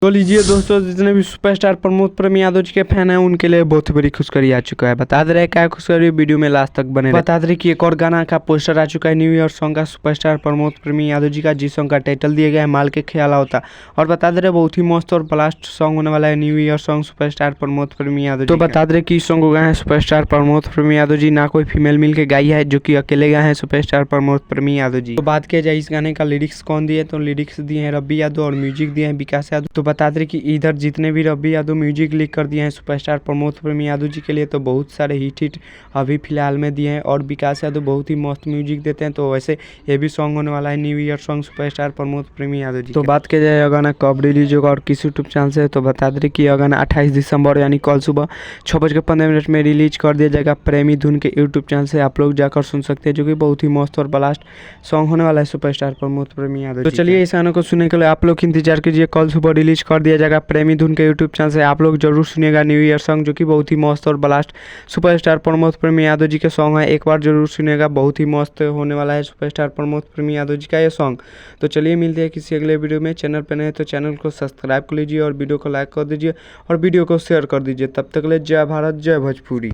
तो लीजिए दोस्तों, जितने भी सुपरस्टार प्रमोद प्रेम यादव जी के फैन हैं उनके लिए बहुत ही बड़ी खुशखबरी आ चुका है। बता दे रहे हैं क्या खुशखबरी, वीडियो में लास्ट तक बने रहे। बता दे रहे कि एक और गाना का पोस्टर आ चुका है न्यू ईयर सॉन्ग का, सुपरस्टार प्रमोद प्रेम यादव जी का, जिस सॉन्ग का टाइटल दिया गया है माल के ख्याल होता। और बता दे रहे बहुत ही मस्त और ब्लास्ट सॉन्ग होने वाला है new year song superstar Pramod Prem Yadav ji. तो बता दे रहे कि इस सॉन्ग को गाए हैं सुपरस्टार प्रमोद प्रेम यादव जी, ना कोई फीमेल मिल के गाई है, जो कि अकेले गाए हैं सुपरस्टार प्रमोद प्रेम यादव जी। तो बात किया जाए इस गाने का लिरिक्स कौन दिए, तो लिरिक्स दिए हैं रब्बी यादव और म्यूजिक दिए हैं विकास यादव। तो बता दे कि इधर जितने भी रब्बी यादव म्यूजिक लिख कर दिए हैं सुपरस्टार प्रमोद प्रेम यादव जी के लिए, तो बहुत सारे हिट अभी फिलहाल में दिए हैं। और विकास यादव बहुत ही मस्त म्यूजिक देते हैं। तो वैसे ये भी सॉन्ग होने वाला है new year song superstar Pramod Prem Yadav ji. तो बात किया जाए यह गाना कब रिलीज होगा और किस यूट्यूब चैनल से, तो बता दें कि यह गाना 28 दिसंबर यानी कल सुबह 6:15 में रिलीज कर दिया जाएगा प्रेमी धुन के यूट्यूब चैनल से। आप लोग जाकर सुन सकते हैं, जो कि बहुत ही मस्त और ब्लास्ट सॉन्ग होने वाला है सुपरस्टार प्रमोद प्रेम यादव। तो चलिए इस गाने को सुनने के लिए आप लोग इंतजार कीजिए, कल सुबह रिलीज कर दिया जाएगा प्रेमी धुन के यूट्यूब चैनल से। आप लोग जरूर सुनिएगा न्यू ईयर सॉन्ग, जो कि बहुत ही मस्त और ब्लास्ट सुपरस्टार प्रमोद प्रेम यादव जी के सॉन्ग है। एक बार जरूर सुनिएगा, बहुत ही मस्त होने वाला है सुपरस्टार प्रमोद प्रेम यादव जी का ये सॉन्ग। तो चलिए मिलते हैं किसी अगले वीडियो में। चैनल पर नए तो चैनल को सब्सक्राइब कर लीजिए और वीडियो को लाइक कर दीजिए और वीडियो को शेयर कर दीजिए। तब तक ले जय भारत जय भोजपुरी।